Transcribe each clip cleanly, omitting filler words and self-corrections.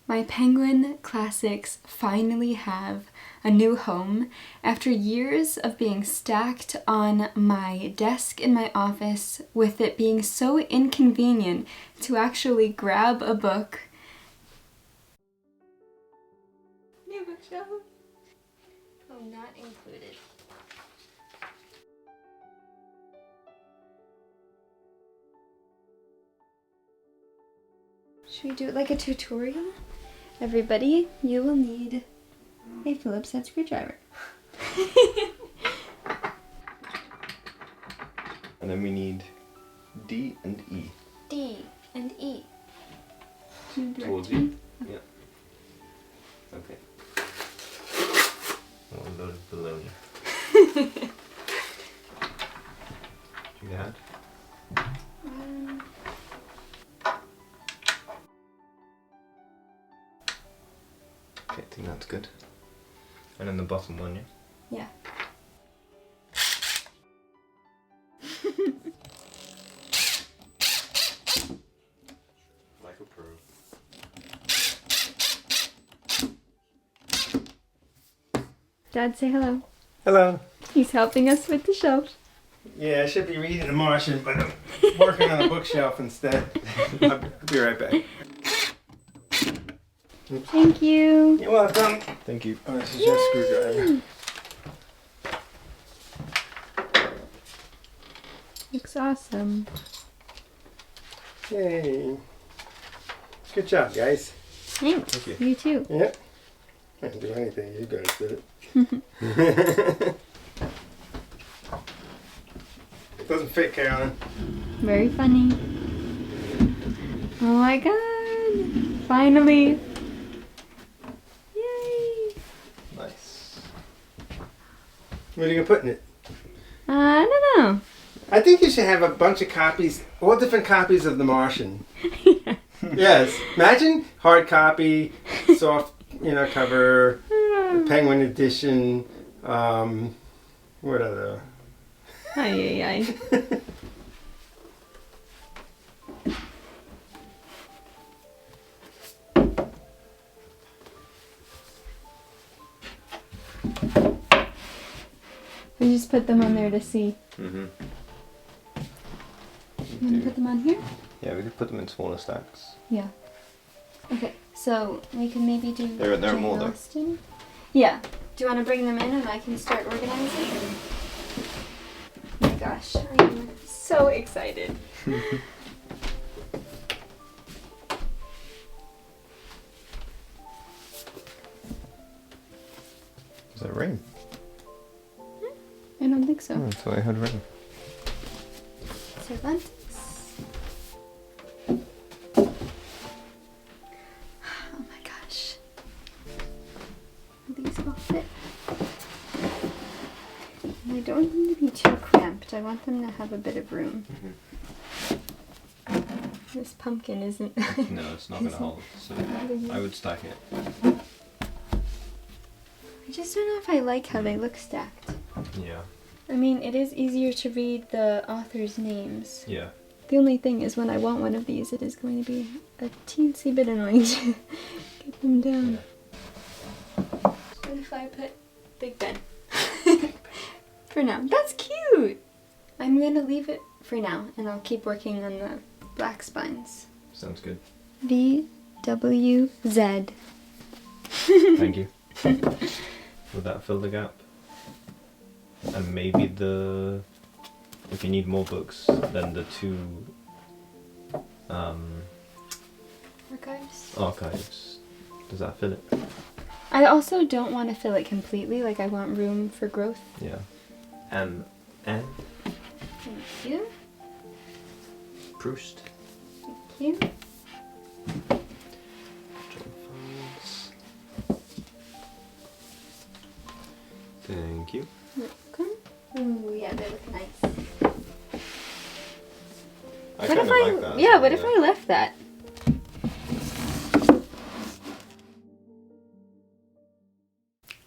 My Penguin Classics finally have a new home after years of being stacked on my desk in my office, with it being so inconvenient to actually grab a book. New bookshelf. Oh, not included. Should we do it like a tutorial? Everybody, you will need a Phillips head screwdriver. And then we need D and E. D and E. Towards you? Yeah. Okay. Oh, a load of baloney. Do that? Okay, I think that's good. And then the bottom one, yeah? Yeah. Like a pro. Dad, say hello. Hello. He's helping us with the shelf. Yeah, I should be reading The Martian, but I'm working on a bookshelf instead. I'll be right back. Thank you. You're welcome. Thank you. Oh, this is your screwdriver. Looks awesome. Yay. Good job, guys. Thanks. Thank you. You too. Yep. I can do anything. You guys did it. It doesn't fit, Carolyn. Very funny. Oh my god. Finally. Yay. Nice. What are you going to put in it? I don't know. I think you should have a bunch of copies, all different copies of The Martian. Yes. Imagine hard copy, soft, cover, Penguin edition, what other? Ay, ay, ay. We just put them on there to see. Mm-hmm. You want to put them on here? Yeah, we could put them in smaller stacks. Yeah. Okay, so we can maybe do They're Jane more though. Austen. Yeah. Do you want to bring them in and I can start organizing? Oh my gosh, I'm so excited. Does that rain? I don't think so. Oh, I thought I heard rain. Cervantes. Oh my gosh. These will fit. And I don't need to be too cramped. I want them to have a bit of room. Mm-hmm. This pumpkin isn't. No, it's not going to hold. So I would stack it. I just don't know if I like how they look stacked. Yeah. I mean, it is easier to read the author's names. Yeah. The only thing is when I want one of these, it is going to be a teensy bit annoying to get them down. Yeah. What if I put Big Ben? For now. That's cute! I'm going to leave it for now, and I'll keep working on the black spines. Sounds good. VWZ. Thank you. Would that fill the gap? And maybe if you need more books, then the two archives. Does that fill it? I also don't want to fill it completely, like I want room for growth. Yeah. And Thank you. Proust. Thank you. John Files. Thank you. Welcome. Ooh, yeah, they look nice. I What kind if of I, like that. yeah, what if I left that?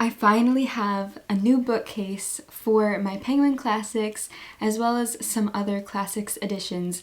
I finally have a new bookcase for my Penguin Classics as well as some other Classics editions,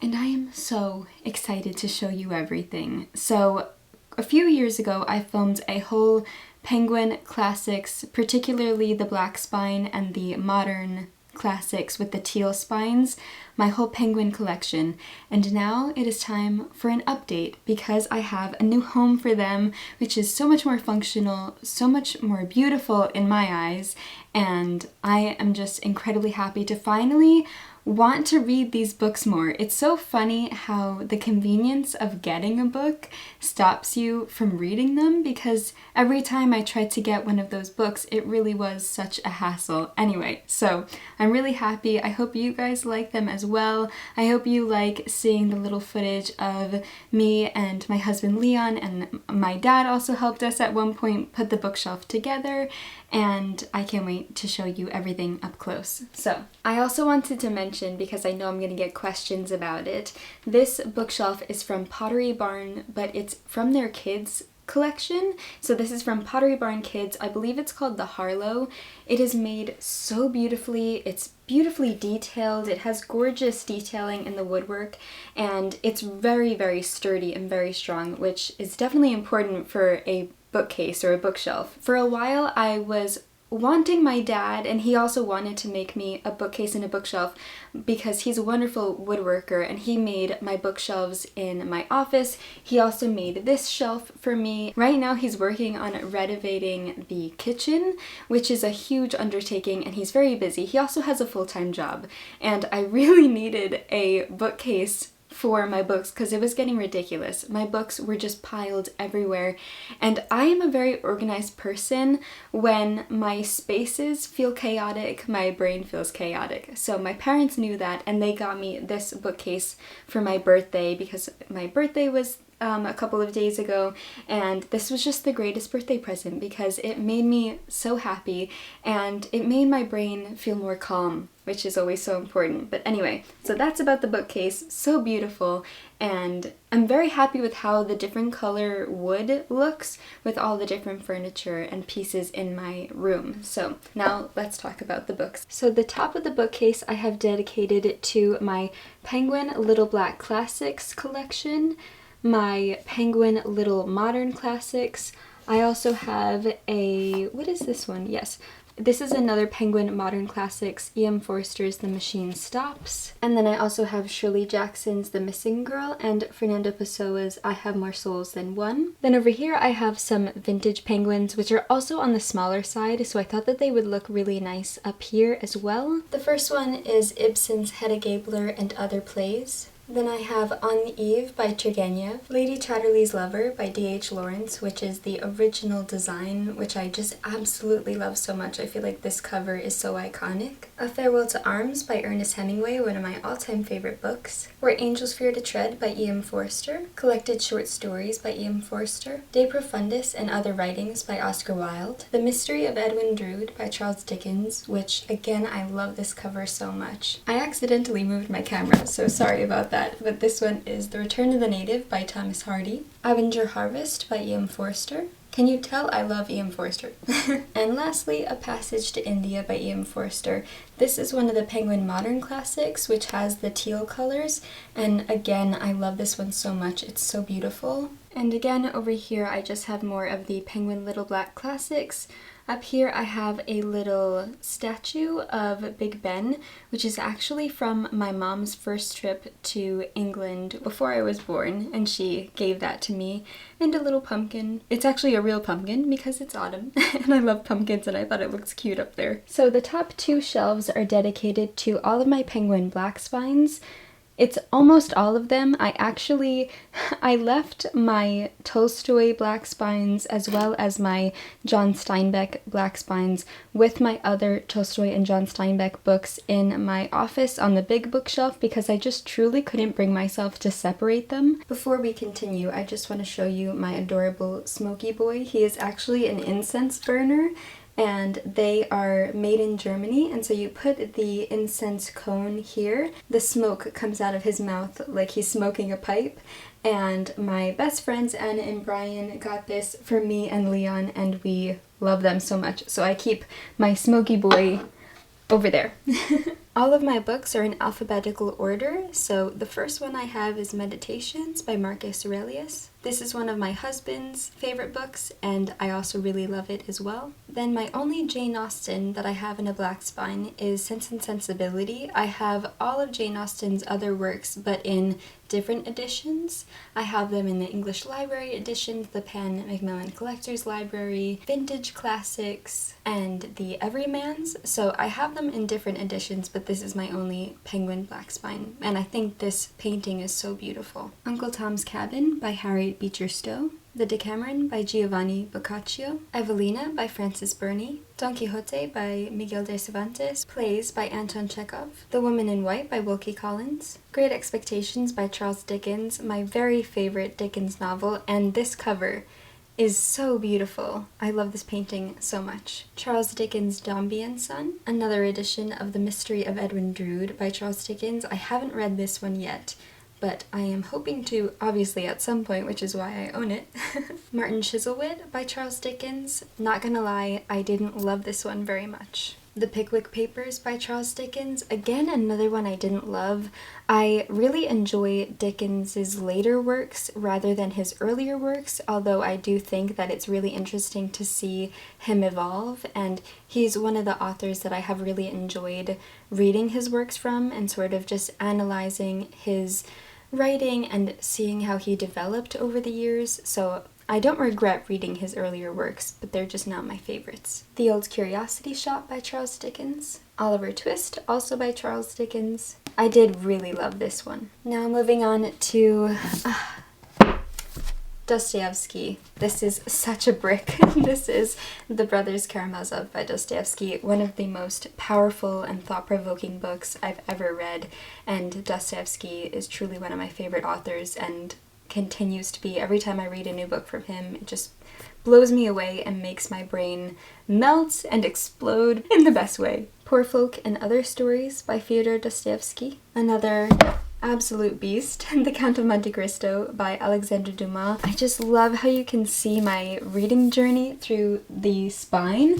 and I am so excited to show you everything. So A few years ago, I filmed a whole Penguin classics, particularly the black spine and the modern classics with the teal spines, my whole Penguin collection, and now it is time for an update because I have a new home for them, which is so much more functional, so much more beautiful in my eyes, and I am just incredibly happy to finally want to read these books more. It's so funny how the convenience of getting a book stops you from reading them, because every time I tried to get one of those books, it really was such a hassle. Anyway, so I'm really happy. I hope you guys like them as well. I hope you like seeing the little footage of me and my husband Leon, and my dad also helped us at one point put the bookshelf together, and I can't wait to show you everything up close. So, I also wanted to mention, because I know I'm going to get questions about it, this bookshelf is from Pottery Barn, but it's from their kids collection. So this is from Pottery Barn Kids. I believe it's called the Harlow. It is made so beautifully. It's beautifully detailed. It has gorgeous detailing in the woodwork, and it's very, very sturdy and very strong, which is definitely important for a bookcase or a bookshelf. For a while I was wanting my dad, and he also wanted to make me a bookcase and a bookshelf because he's a wonderful woodworker, and he made my bookshelves in my office. He also made this shelf for me. Right now he's working on renovating the kitchen, which is a huge undertaking, and he's very busy. He also has a full-time job, and I really needed a bookcase for my books because it was getting ridiculous. My books were just piled everywhere, and I am a very organized person. When my spaces feel chaotic, my brain feels chaotic. So my parents knew that, and they got me this bookcase for my birthday because my birthday was a couple of days ago, and this was just the greatest birthday present because it made me so happy and it made my brain feel more calm, which is always so important. But anyway, so that's about the bookcase. So beautiful, and I'm very happy with how the different color wood looks with all the different furniture and pieces in my room. So now let's talk about the books. So the top of the bookcase I have dedicated to my Penguin Little Black Classics collection, my Penguin Little Modern Classics. I also have a, what is this one? Yes, this is another Penguin Modern Classics, E.M. Forster's The Machine Stops. And then I also have Shirley Jackson's The Missing Girl and Fernando Pessoa's I Have More Souls Than One. Then over here I have some vintage penguins, which are also on the smaller side, so I thought that they would look really nice up here as well. The first one is Ibsen's Hedda Gabler and Other Plays. Then I have On the Eve by Turgenev, Lady Chatterley's Lover by D.H. Lawrence, which is the original design, which I just absolutely love so much. I feel like this cover is so iconic. A Farewell to Arms by Ernest Hemingway, one of my all-time favorite books. Where Angels Fear to Tread by E.M. Forster, Collected Short Stories by E.M. Forster, De Profundis and Other Writings by Oscar Wilde, The Mystery of Edwin Drood by Charles Dickens, which, again, I love this cover so much. I accidentally moved my camera, so sorry about that. But this one is The Return of the Native by Thomas Hardy, Avenger Harvest by E.M. Forster. Can you tell I love E.M. Forster? And lastly, A Passage to India by E.M. Forster. This is one of the Penguin Modern Classics, which has the teal colors, and again, I love this one so much. It's so beautiful. And again, over here, I just have more of the Penguin Little Black Classics. Up here I have a little statue of Big Ben, which is actually from my mom's first trip to England before I was born, and she gave that to me. And a little pumpkin. It's actually a real pumpkin because it's autumn, and I love pumpkins, and I thought it looks cute up there. So the top two shelves are dedicated to all of my Penguin black spines. It's almost all of them. I left my Tolstoy black spines as well as my John Steinbeck black spines with my other Tolstoy and John Steinbeck books in my office on the big bookshelf because I just truly couldn't bring myself to separate them. Before we continue, I just want to show you my adorable Smoky Boy. He is actually an incense burner, and they are made in Germany, and so you put the incense cone here. The smoke comes out of his mouth like he's smoking a pipe, and my best friends Anna and Brian got this for me and Leon, and we love them so much. So I keep my Smoky Boy over there. All of my books are in alphabetical order, so the first one I have is Meditations by Marcus Aurelius. This is one of my husband's favorite books, and I also really love it as well. Then my only Jane Austen that I have in a black spine is Sense and Sensibility. I have all of Jane Austen's other works, but in different editions. I have them in the English Library editions, the Pan Macmillan Collector's Library, Vintage Classics, and the Everyman's. So I have them in different editions, but this is my only Penguin black spine, and I think this painting is so beautiful. Uncle Tom's Cabin by Harriet Beecher Stowe, The Decameron by Giovanni Boccaccio, Evelina by Francis Burney, Don Quixote by Miguel de Cervantes, Plays by Anton Chekhov, The Woman in White by Wilkie Collins, Great Expectations by Charles Dickens, my very favorite Dickens novel, and this cover is so beautiful. I love this painting so much. Charles Dickens' Dombey and Son, another edition of The Mystery of Edwin Drood by Charles Dickens. I haven't read this one yet, but I am hoping to, obviously, at some point, which is why I own it. Martin Chuzzlewit by Charles Dickens. Not gonna lie, I didn't love this one very much. The Pickwick Papers by Charles Dickens. Again, another one I didn't love. I really enjoy Dickens's later works rather than his earlier works, although I do think that it's really interesting to see him evolve, and he's one of the authors that I have really enjoyed reading his works from and sort of just analyzing his writing and seeing how he developed over the years. So I don't regret reading his earlier works, but they're just not my favorites. The Old Curiosity Shop by Charles Dickens. Oliver Twist, also by Charles Dickens. I did really love this one. Now moving on to Dostoevsky. This is such a brick. This is The Brothers Karamazov by Dostoevsky, one of the most powerful and thought-provoking books I've ever read, and Dostoevsky is truly one of my favorite authors and continues to be. Every time I read a new book from him, it just blows me away and makes my brain melt and explode in the best way. Poor Folk and Other Stories by Fyodor Dostoevsky. Another absolute beast, The Count of Monte Cristo by Alexandre Dumas. I just love how you can see my reading journey through the spine,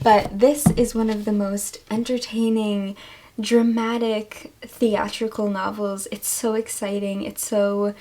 but this is one of the most entertaining, dramatic, theatrical novels. It's so exciting, it's so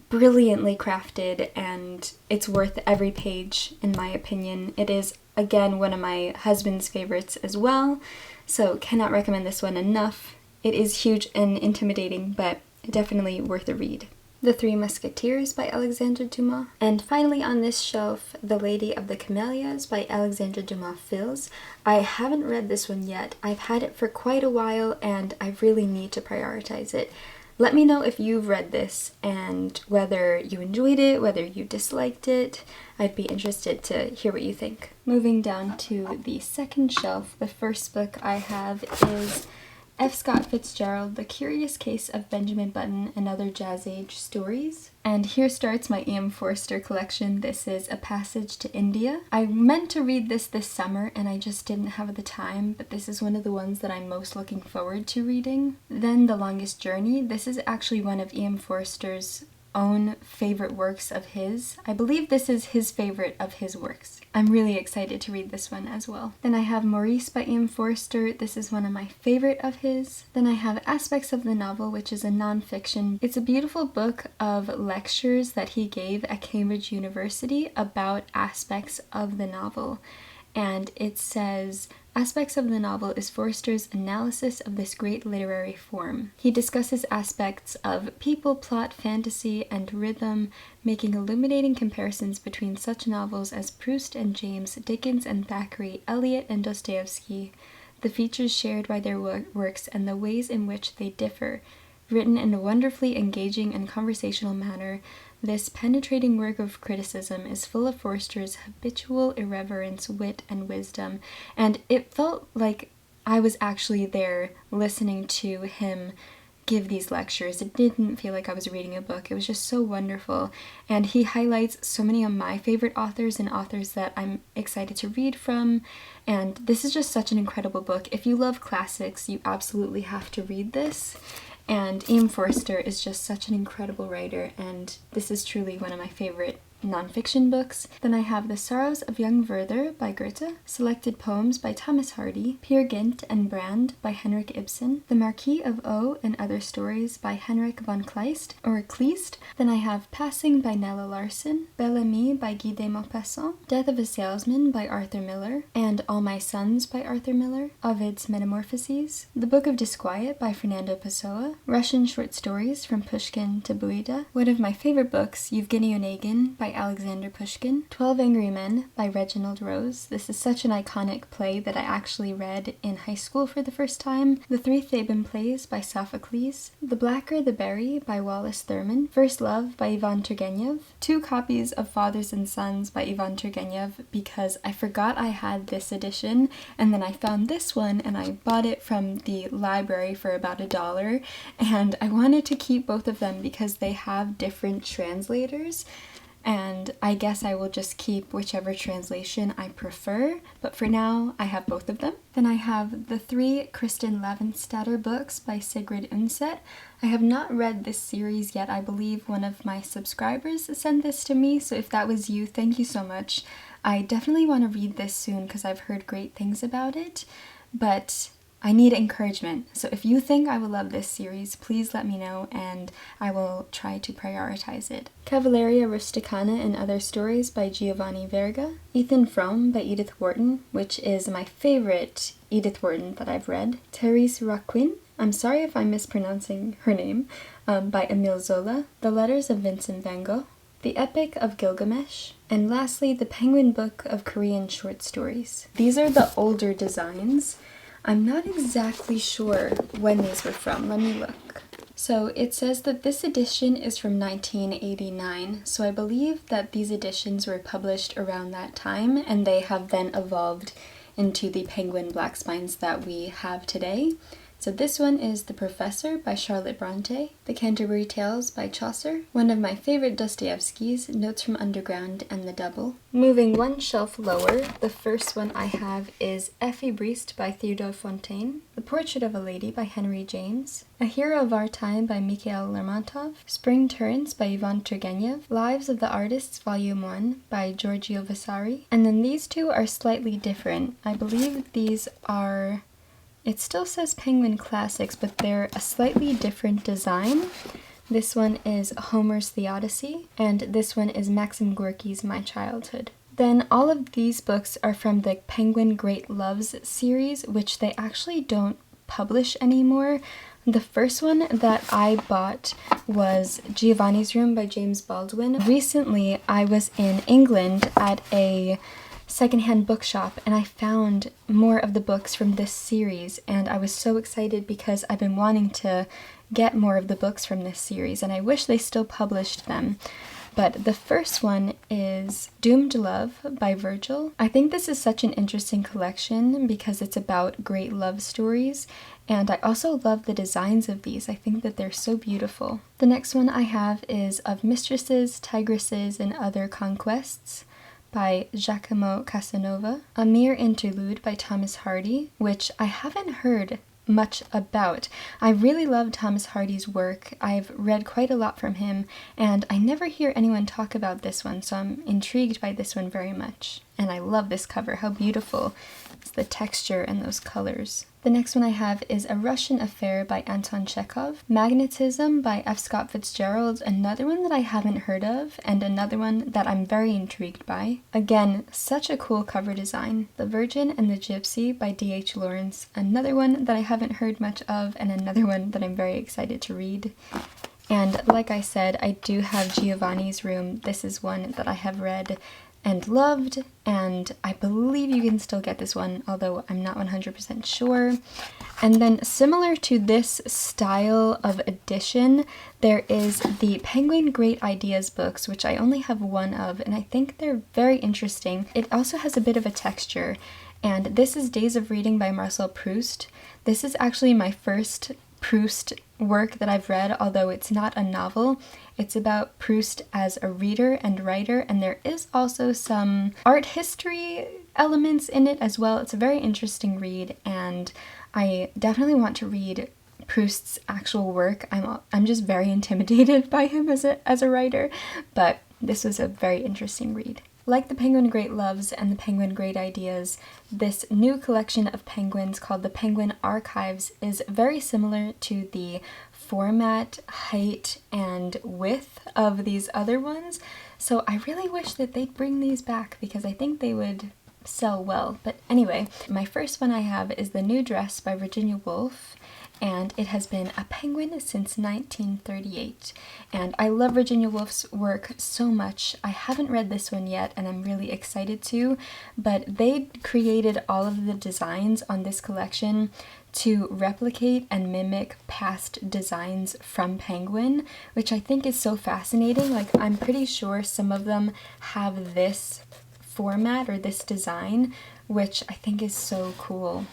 brilliantly crafted, and it's worth every page in my opinion. It is, again, one of my husband's favorites as well, so cannot recommend this one enough. It is huge and intimidating, but definitely worth a read. The Three Musketeers by Alexandre Dumas. And finally on this shelf, The Lady of the Camellias by Alexandre Dumas Fils. I haven't read this one yet. I've had it for quite a while and I really need to prioritize it. Let me know if you've read this and whether you enjoyed it, whether you disliked it. I'd be interested to hear what you think. Moving down to the second shelf, the first book I have is F. Scott Fitzgerald, The Curious Case of Benjamin Button and Other Jazz Age Stories. And here starts my E.M. Forster collection. This is A Passage to India. I meant to read this summer and I just didn't have the time, but this is one of the ones that I'm most looking forward to reading. Then The Longest Journey. This is actually one of E.M. Forster's own favorite works of his. I believe this is his favorite of his works. I'm really excited to read this one as well. Then I have Maurice by E.M. Forster. This is one of my favorite of his. Then I have Aspects of the Novel, which is a non-fiction. It's a beautiful book of lectures that he gave at Cambridge University about aspects of the novel. And it says, Aspects of the Novel is Forster's analysis of this great literary form. He discusses aspects of people, plot, fantasy, and rhythm, making illuminating comparisons between such novels as Proust and James, Dickens and Thackeray, Eliot and Dostoevsky, the features shared by their works and the ways in which they differ. Written in a wonderfully engaging and conversational manner, this penetrating work of criticism is full of Forster's habitual irreverence, wit, and wisdom, and it felt like I was actually there listening to him give these lectures. It didn't feel like I was reading a book. It was just so wonderful, and he highlights so many of my favorite authors and authors that I'm excited to read from, and this is just such an incredible book. If you love classics, you absolutely have to read this. And E.M. Forster is just such an incredible writer, and this is truly one of my favorite nonfiction books. Then I have The Sorrows of Young Werther by Goethe, Selected Poems by Thomas Hardy, Peer Gynt and Brand by Henrik Ibsen, The Marquis of O and Other Stories by Henrik von Kleist, or Kleist. Then I have Passing by Nella Larsen, Bel Ami by Guy de Maupassant, Death of a Salesman by Arthur Miller, and All My Sons by Arthur Miller, Ovid's Metamorphoses, The Book of Disquiet by Fernando Pessoa, Russian short stories from Pushkin to Buida, one of my favorite books, Yevgeny Onegin by Alexander Pushkin, 12 Angry Men by Reginald Rose. This is such an iconic play that I actually read in high school for the first time, The Three Theban Plays by Sophocles, The Blacker the Berry by Wallace Thurman, First Love by Ivan Turgenev, 2 copies of Fathers and Sons by Ivan Turgenev because I forgot I had this edition, and then I found this one and I bought it from the library for about $1, and I wanted to keep both of them because they have different translators, and I guess I will just keep whichever translation I prefer, but for now I have both of them. Then I have the 3 Kristen Lavenstatter books by Sigrid Undset. I have not read this series yet. I believe one of my subscribers sent this to me, so if that was you, thank you so much. I definitely want to read this soon because I've heard great things about it, but I need encouragement. So if you think I will love this series, please let me know and I will try to prioritize it. Cavalleria Rusticana and Other Stories by Giovanni Verga, Ethan Frome by Edith Wharton, which is my favorite Edith Wharton that I've read, Thérèse Raquin, I'm sorry if I'm mispronouncing her name, by Émile Zola, The Letters of Vincent van Gogh, The Epic of Gilgamesh, and lastly the Penguin Book of Korean Short Stories. These are the older designs. I'm not exactly sure when these were from. Let me look. So it says that this edition is from 1989, so I believe that these editions were published around that time and they have then evolved into the Penguin Black Spines that we have today. So this one is The Professor by Charlotte Bronte, The Canterbury Tales by Chaucer, one of my favorite Dostoevskys, Notes from Underground, and The Double. Moving one shelf lower, the first one I have is Effie Briest by Theodore Fontaine, The Portrait of a Lady by Henry James, A Hero of Our Time by Mikhail Lermontov, Spring Torrents by Ivan Turgenev, Lives of the Artists Volume 1 by Giorgio Vasari, and then these two are slightly different. I believe these are... It still says Penguin Classics, but they're a slightly different design. This one is Homer's The Odyssey, and this one is Maxim Gorky's My Childhood. Then all of these books are from the Penguin Great Loves series, which they actually don't publish anymore. The first one that I bought was Giovanni's Room by James Baldwin. Recently, I was in England at a secondhand bookshop and I found more of the books from this series, and I was so excited because I've been wanting to get more of the books from this series and I wish they still published them. But the first one is Doomed Love by Virgil. I think this is such an interesting collection because it's about great love stories, and I also love the designs of these. I think that they're so beautiful. The next one I have is Of Mistresses, Tigresses, and Other Conquests by Giacomo Casanova, A Mere Interlude by Thomas Hardy, which I haven't heard much about. I really love Thomas Hardy's work. I've read quite a lot from him, and I never hear anyone talk about this one, so I'm intrigued by this one very much. And I love this cover, how beautiful. It's the texture and those colors. The next one I have is A Russian Affair by Anton Chekhov, Magnetism by F. Scott Fitzgerald, another one that I haven't heard of, and another one that I'm very intrigued by. Again, such a cool cover design. The Virgin and the Gypsy by D.H. Lawrence, another one that I haven't heard much of, and another one that I'm very excited to read. And like I said, I do have Giovanni's Room. This is one that I have read and loved, and I believe you can still get this one, although I'm not 100% sure. And then similar to this style of edition, there is the Penguin Great Ideas books, which I only have one of, and I think they're very interesting. It also has a bit of a texture, and this is Days of Reading by Marcel Proust. This is actually my first Proust work that I've read, although it's not a novel. It's about Proust as a reader and writer, and there is also some art history elements in it as well. It's a very interesting read, and I definitely want to read Proust's actual work. I'm just very intimidated by him as a writer, but this was a very interesting read. Like the Penguin Great Loves and the Penguin Great Ideas, this new collection of penguins called the Penguin Archives is very similar to the format, height, and width of these other ones. So I really wish that they'd bring these back because I think they would sell well. But anyway, my first one I have is The New Dress by Virginia Woolf, and it has been a penguin since 1938. And I love Virginia Woolf's work so much. I haven't read this one yet, and I'm really excited to, but they created all of the designs on this collection to replicate and mimic past designs from Penguin, which I think is so fascinating. Like, I'm pretty sure some of them have this format or this design, which I think is so cool.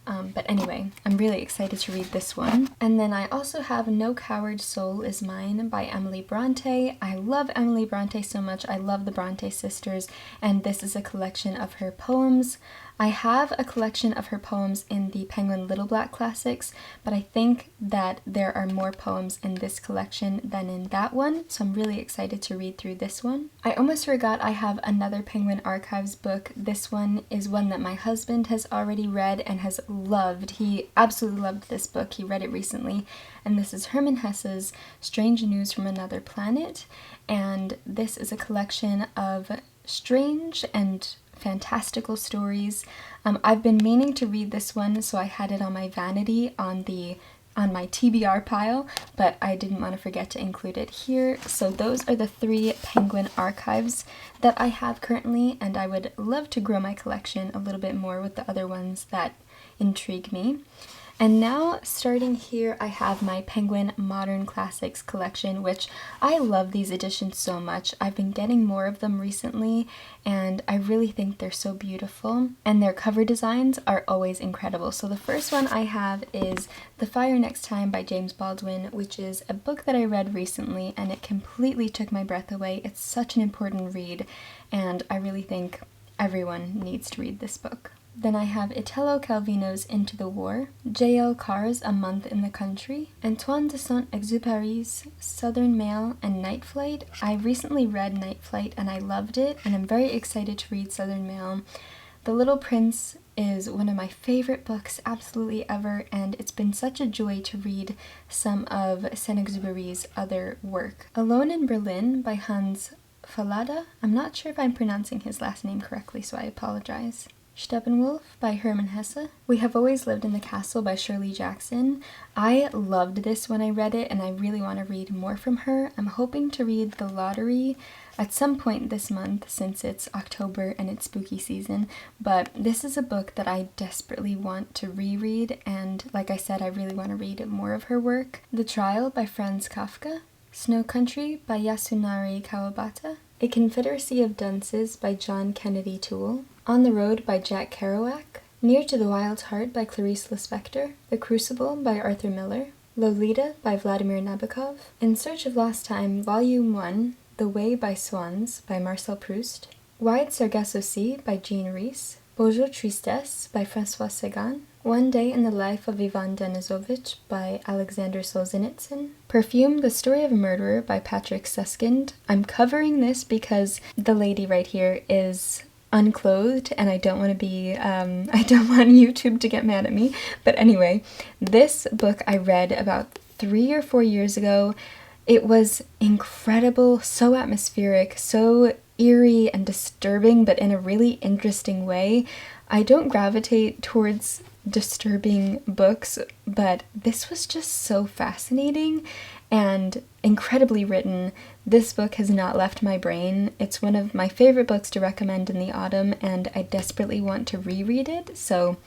But anyway, I'm really excited to read this one. And then I also have No Coward Soul Is Mine by Emily Bronte. I love Emily Bronte so much. I love the Bronte sisters, and this is a collection of her poems. I have a collection of her poems in the Penguin Little Black Classics, but I think that there are more poems in this collection than in that one, so I'm really excited to read through this one. I almost forgot I have another Penguin Archives book. This one is one that my husband has already read and has loved. He absolutely loved this book. He read it recently, and this is Hermann Hesse's Strange News from Another Planet, and this is a collection of strange and fantastical stories. I've been meaning to read this one, so I had it on my vanity on my TBR pile, but I didn't want to forget to include it here. So those are the 3 Penguin Archives that I have currently, and I would love to grow my collection a little bit more with the other ones that intrigue me. And now, starting here, I have my Penguin Modern Classics collection, which I love these editions so much. I've been getting more of them recently, and I really think they're so beautiful, and their cover designs are always incredible. So the first one I have is The Fire Next Time by James Baldwin, which is a book that I read recently, and it completely took my breath away. It's such an important read, and I really think everyone needs to read this book. Then I have Italo Calvino's Into the War, J.L. Carr's A Month in the Country, Antoine de Saint-Exupéry's Southern Mail, and Night Flight. I recently read Night Flight and I loved it, and I'm very excited to read Southern Mail. The Little Prince is one of my favorite books absolutely ever, and it's been such a joy to read some of Saint-Exupéry's other work. Alone in Berlin by Hans Fallada. I'm not sure if I'm pronouncing his last name correctly, so I apologize. Steppenwolf by Hermann Hesse. We Have Always Lived in the Castle by Shirley Jackson. I loved this when I read it, and I really want to read more from her. I'm hoping to read The Lottery at some point this month, since it's October and it's spooky season, but this is a book that I desperately want to reread, and like I said, I really want to read more of her work. The Trial by Franz Kafka. Snow Country by Yasunari Kawabata. A Confederacy of Dunces by John Kennedy Toole. On the Road by Jack Kerouac. Near to the Wild Heart by Clarice Lispector. The Crucible by Arthur Miller. Lolita by Vladimir Nabokov. In Search of Lost Time, Volume 1, The Way by Swans by Marcel Proust. Wide Sargasso Sea by Jean Rhys. Bonjour Tristesse by François Sagan. One Day in the Life of Ivan Denisovich by Alexander Solzhenitsyn. Perfume, The Story of a Murderer by Patrick Suskind. I'm covering this because the lady right here is unclothed, and I don't want to be, I don't want YouTube to get mad at me. But anyway, this book I read about 3 or 4 years ago. It was incredible, so atmospheric, so eerie and disturbing, but in a really interesting way. I don't gravitate towards disturbing books, but this was just so fascinating and incredibly written. This book has not left my brain. It's one of my favorite books to recommend in the autumn, and I desperately want to reread it, so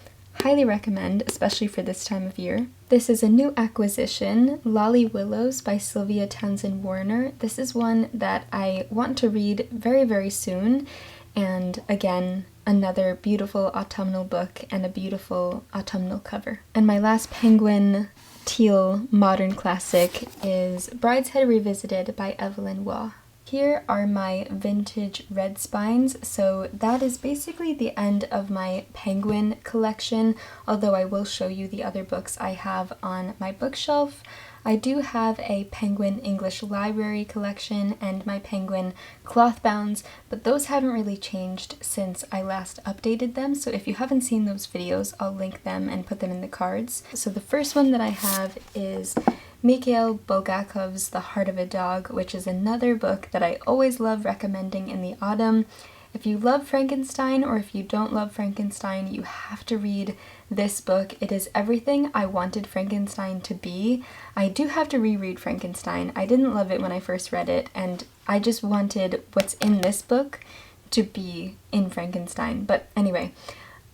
highly recommend, especially for this time of year. This is a new acquisition, Lolly Willows by Sylvia Townsend Warner. This is one that I want to read very, very soon, and again, another beautiful autumnal book and a beautiful autumnal cover. And my last Penguin Teal modern classic is Brideshead Revisited by Evelyn Waugh. Here are my vintage red spines, so that is basically the end of my Penguin collection, although I will show you the other books I have on my bookshelf. I do have a Penguin English Library collection and my Penguin cloth bounds, but those haven't really changed since I last updated them, so if you haven't seen those videos, I'll link them and put them in the cards. So the first one that I have is Mikhail Bulgakov's The Heart of a Dog, which is another book that I always love recommending in the autumn. If you love Frankenstein or if you don't love Frankenstein, you have to read this book. It is everything I wanted Frankenstein to be. I do have to reread Frankenstein. I didn't love it when I first read it, and I just wanted what's in this book to be in Frankenstein. But anyway,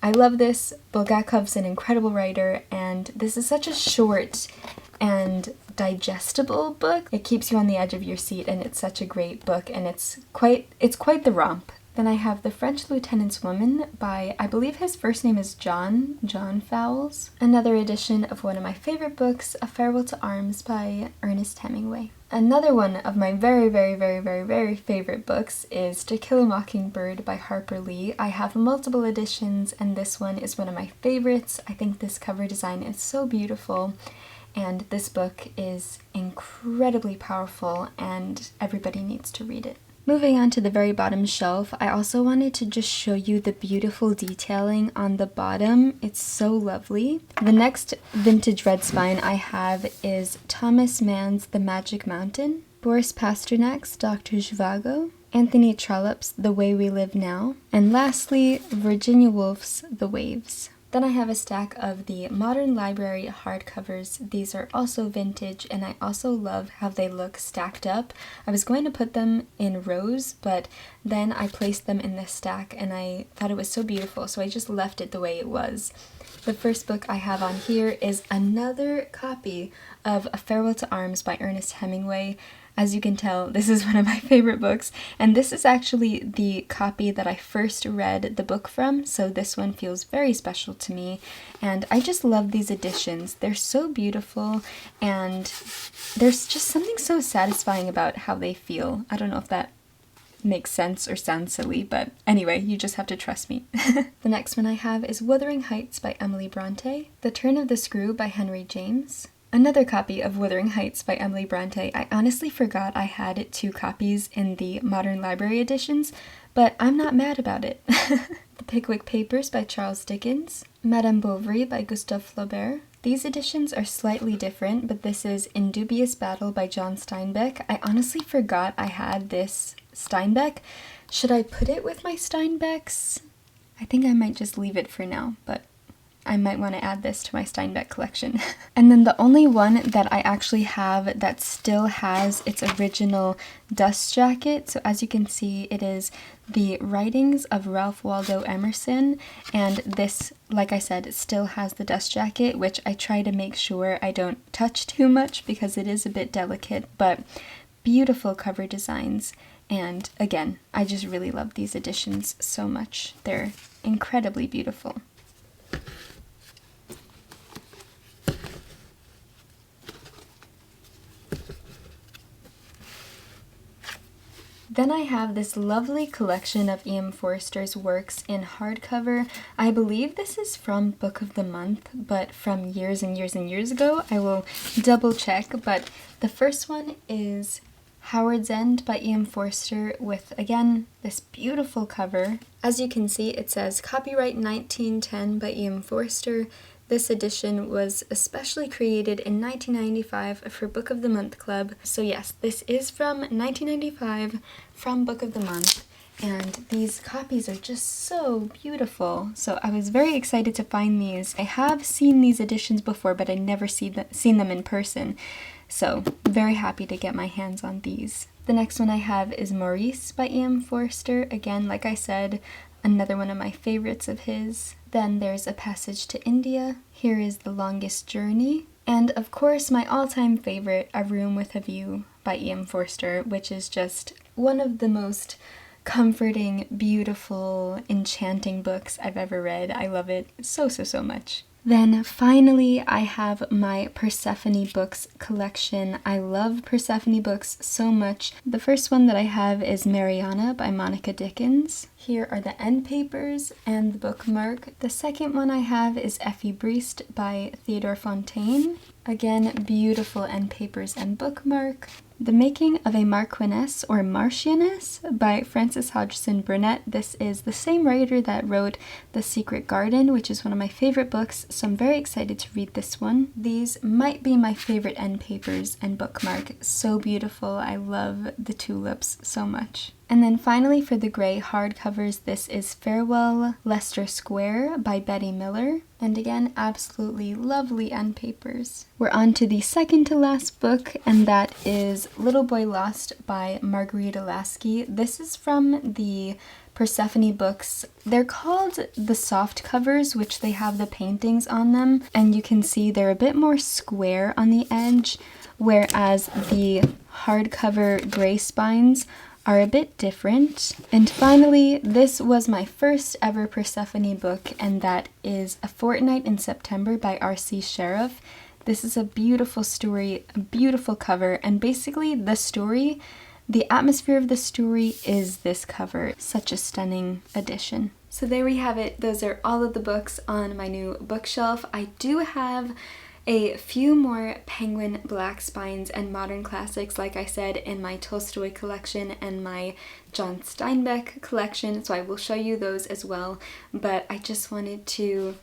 I love this. Bulgakov's an incredible writer, and this is such a short and digestible book. It keeps you on the edge of your seat, and it's such a great book, and it's quite the romp. Then I have The French Lieutenant's Woman by, I believe his first name is John Fowles. Another edition of one of my favorite books, A Farewell to Arms by Ernest Hemingway. Another one of my very, very, very, very, very favorite books is To Kill a Mockingbird by Harper Lee. I have multiple editions, and this one is one of my favorites. I think this cover design is so beautiful. And this book is incredibly powerful, and everybody needs to read it. Moving on to the very bottom shelf, I also wanted to just show you the beautiful detailing on the bottom. It's so lovely. The next vintage red spine I have is Thomas Mann's The Magic Mountain, Boris Pasternak's Dr. Zhivago, Anthony Trollope's The Way We Live Now, and lastly, Virginia Woolf's The Waves. Then I have a stack of the Modern Library hardcovers. These are also vintage, and I also love how they look stacked up. I was going to put them in rows, but then I placed them in this stack, and I thought it was so beautiful, so I just left it the way it was. The first book I have on here is another copy of A Farewell to Arms by Ernest Hemingway. As you can tell, this is one of my favorite books, and this is actually the copy that I first read the book from, so this one feels very special to me, and I just love these editions. They're so beautiful, and there's just something so satisfying about how they feel. I don't know if that makes sense or sounds silly, but anyway, you just have to trust me. The next one I have is Wuthering Heights by Emily Bronte, The Turn of the Screw by Henry James. Another copy of Wuthering Heights by Emily Bronte. I honestly forgot I had 2 copies in the Modern Library editions, but I'm not mad about it. The Pickwick Papers by Charles Dickens, Madame Bovary by Gustave Flaubert. These editions are slightly different, but this is In Dubious Battle by John Steinbeck. I honestly forgot I had this Steinbeck. Should I put it with my Steinbecks? I think I might just leave it for now, but I might want to add this to my Steinbeck collection. And then the only one that I actually have that still has its original dust jacket, so as you can see, it is The Writings of Ralph Waldo Emerson, and this, like I said, it still has the dust jacket, which I try to make sure I don't touch too much because it is a bit delicate, but beautiful cover designs. And again, I just really love these editions so much. They're incredibly beautiful. Then I have this lovely collection of E.M. Forster's works in hardcover. I believe this is from Book of the Month, but from years and years and years ago. I will double check, but the first one is Howard's End by E.M. Forster with, again, this beautiful cover. As you can see, it says copyright 1910 by E.M. Forster. This edition was especially created in 1995 for Book of the Month Club. So yes, this is from 1995 from Book of the Month, and these copies are just so beautiful. So I was very excited to find these. I have seen these editions before, but I never seen them in person. So very happy to get my hands on these. The next one I have is Maurice by E.M. Forster. Again, like I said, another one of my favorites of his. Then there's A Passage to India. Here is The Longest Journey. And of course, my all-time favorite, A Room with a View by E.M. Forster, which is just one of the most comforting, beautiful, enchanting books I've ever read. I love it so, so, so much. Then finally, I have my Persephone books collection. I love Persephone books so much. The first one that I have is Mariana by Monica Dickens. Here are the end papers and the bookmark. The second one I have is Effie Briest by Theodore Fontaine. Again, beautiful end papers and bookmark. The Making of a Marquess or Marchioness by Frances Hodgson Burnett. This is the same writer that wrote The Secret Garden, which is one of my favorite books, so I'm very excited to read this one. These might be my favorite end papers and bookmark. So beautiful. I love the tulips so much. And then finally for the gray hardcovers, this is Farewell Leicester Square by Betty Miller. And again, absolutely lovely end papers. We're on to the second to last book, and that is Little Boy Lost by Margarita Lasky. This is from the Persephone books. They're called the soft covers, which they have the paintings on them, and you can see they're a bit more square on the edge, whereas the hardcover gray spines are a bit different. And finally, this was my first ever Persephone book, and that is A Fortnight in September by R.C. Sheriff. This is a beautiful story, a beautiful cover, and basically the story, the atmosphere of the story is this cover. Such a stunning edition. So there we have it. Those are all of the books on my new bookshelf. I do have a few more Penguin Black Spines and Modern Classics, like I said, in my Tolstoy collection and my John Steinbeck collection, so I will show you those as well. But I just wanted to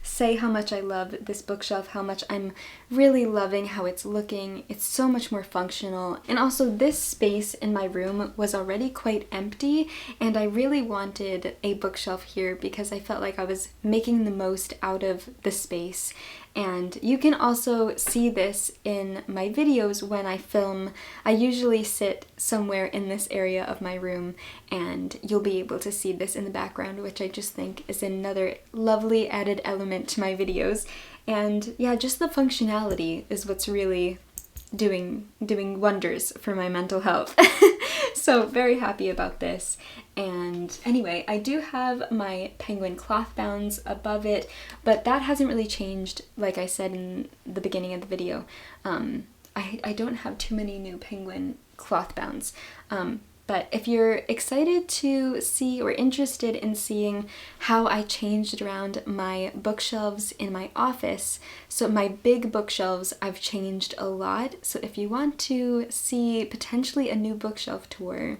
say how much I love this bookshelf, how much I'm really loving how it's looking. It's so much more functional. And also this space in my room was already quite empty, and I really wanted a bookshelf here because I felt like I was making the most out of the space. And you can also see this in my videos when I film. I usually sit somewhere in this area of my room, and you'll be able to see this in the background, which I just think is another lovely added element to my videos. And yeah, just the functionality is what's really doing wonders for my mental health. So very happy about this. And anyway, I do have my Penguin cloth bounds above it, but that hasn't really changed, like I said in the beginning of the video. I don't have too many new Penguin cloth bounds. But if you're excited to see or interested in seeing how I changed around my bookshelves in my office, so my big bookshelves I've changed a lot, so if you want to see potentially a new bookshelf tour,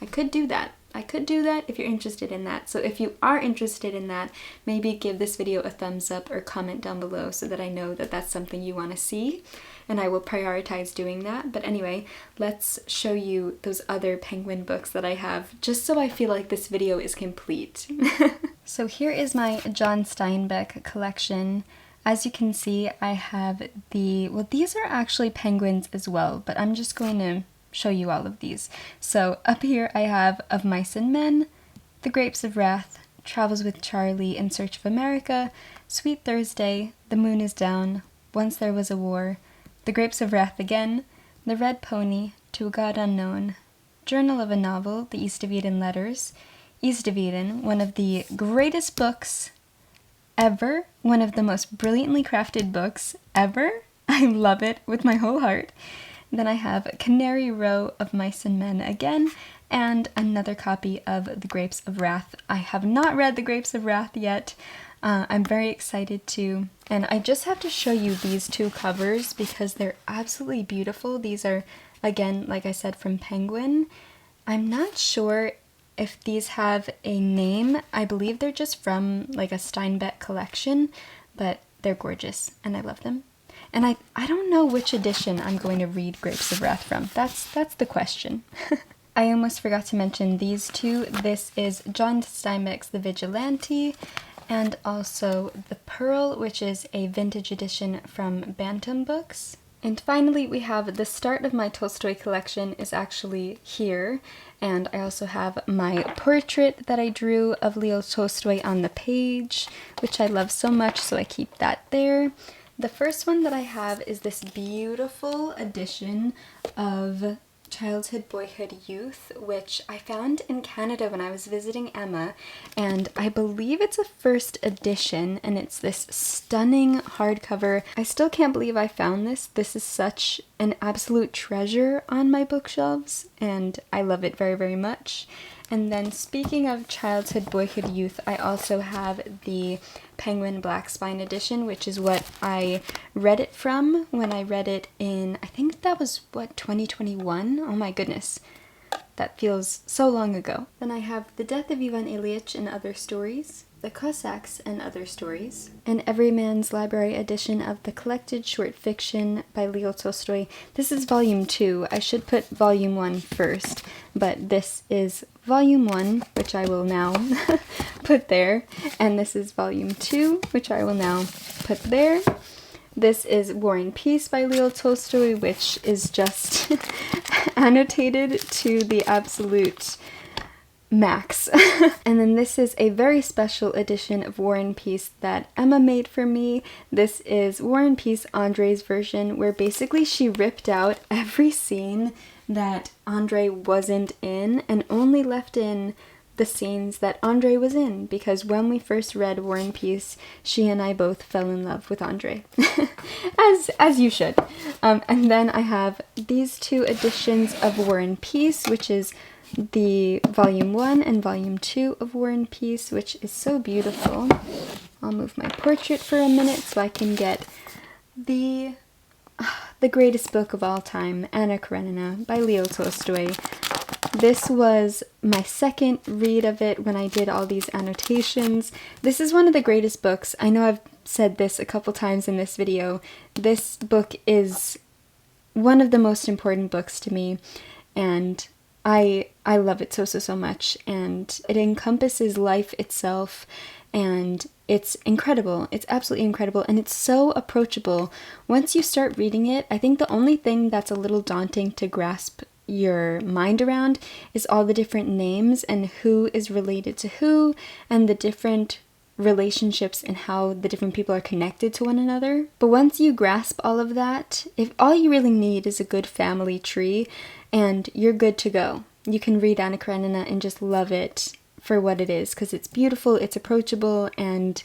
I could do that. I could do that if you're interested in that. So if you are interested in that, maybe give this video a thumbs up or comment down below so that I know that that's something you want to see, and I will prioritize doing that. But anyway, let's show you those other Penguin books that I have, just so I feel like this video is complete. So here is my John Steinbeck collection. As you can see, I have well, these are actually penguins as well, but I'm just going to show you all of these. So up here I have Of Mice and Men, The Grapes of Wrath, Travels with Charlie, In Search of America, Sweet Thursday, The Moon is Down, Once There Was a War, The Grapes of Wrath Again, The Red Pony, To a God Unknown, Journal of a Novel, The East of Eden Letters, East of Eden, one of the greatest books ever, one of the most brilliantly crafted books ever. I love it with my whole heart. Then I have Canary Row, Of Mice and Men again, and another copy of The Grapes of Wrath. I have not read The Grapes of Wrath yet. I'm very excited to, and I just have to show you these two covers because they're absolutely beautiful. These are, again, like I said, from Penguin. I'm not sure if these have a name. I believe they're just from like a Steinbeck collection, but they're gorgeous and I love them. And I don't know which edition I'm going to read Grapes of Wrath from. That's the question. I almost forgot to mention these two. This is John Steinbeck's The Vigilante, and also The Pearl, which is a vintage edition from Bantam Books. And finally, we have the start of my Tolstoy collection is actually here, and I also have my portrait that I drew of Leo Tolstoy on the page, which I love so much, so I keep that there. The first one that I have is this beautiful edition of Childhood, Boyhood, Youth, which I found in Canada when I was visiting Emma, and I believe it's a first edition, and it's this stunning hardcover. I still can't believe I found this. This is such an absolute treasure on my bookshelves, and I love it very, very much. And then speaking of Childhood, Boyhood, Youth, I also have the Penguin Black Spine edition, which is what I read it from when I read it in, I think that was, 2021? Oh my goodness. That feels so long ago. Then I have The Death of Ivan Ilyich and Other Stories, The Cossacks and Other Stories, an Everyman's Library edition of the collected short fiction by Leo Tolstoy. This is volume 2. I should put volume 1 first, but this is volume 1, which I will now put there, and this is volume 2, which I will now put there. This is War and Peace by Leo Tolstoy, which is just annotated to the absolute max. And then this is a very special edition of War and Peace that Emma made for me. This is War and Peace Andre's version, where basically she ripped out every scene that Andre wasn't in and only left in the scenes that Andre was in, because when we first read War and Peace, she and I both fell in love with Andre. as you should. And then I have these two editions of War and Peace, which is the volume 1 and volume 2 of War and Peace, which is so beautiful. I'll move my portrait for a minute so I can get the greatest book of all time, Anna Karenina by Leo Tolstoy. This was my second read of it when I did all these annotations. This is one of the greatest books. I know I've said this a couple times in this video. This book is one of the most important books to me, and I love it so much, and it encompasses life itself, and it's incredible. It's absolutely incredible, and it's so approachable. Once you start reading it, I think the only thing that's a little daunting to grasp your mind around is all the different names and who is related to who, and the different relationships and how the different people are connected to one another. But once you grasp all of that, if all you really need is a good family tree, and you're good to go. You can read Anna Karenina and just love it for what it is, because it's beautiful, it's approachable, and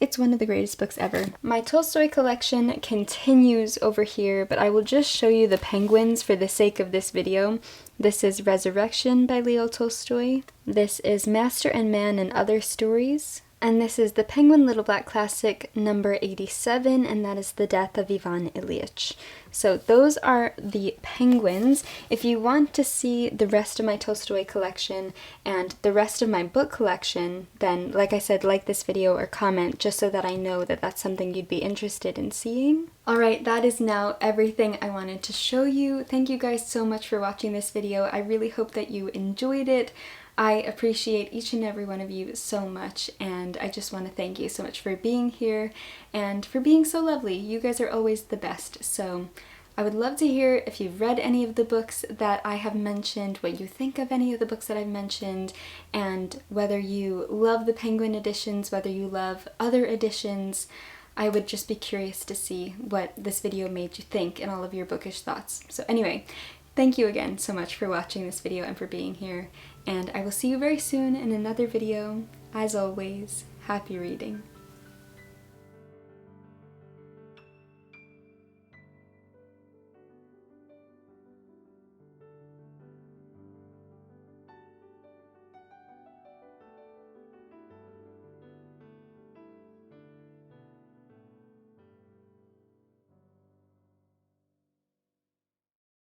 it's one of the greatest books ever. My Tolstoy collection continues over here, but I will just show you the penguins for the sake of this video. This is Resurrection by Leo Tolstoy. This is Master and Man and Other Stories. And this is the Penguin Little Black Classic number 87, and that is The Death of Ivan Ilyich. So those are the penguins. If you want to see the rest of my Tolstoy collection and the rest of my book collection, then, like I said, like this video or comment just so that I know that that's something you'd be interested in seeing. Alright, that is now everything I wanted to show you. Thank you guys so much for watching this video. I really hope that you enjoyed it. I appreciate each and every one of you so much, and I just want to thank you so much for being here and for being so lovely. You guys are always the best, so I would love to hear if you've read any of the books that I have mentioned, what you think of any of the books that I've mentioned, and whether you love the Penguin editions, whether you love other editions. I would just be curious to see what this video made you think and all of your bookish thoughts. So anyway, thank you again so much for watching this video and for being here, and I will see you very soon in another video. As always, happy reading.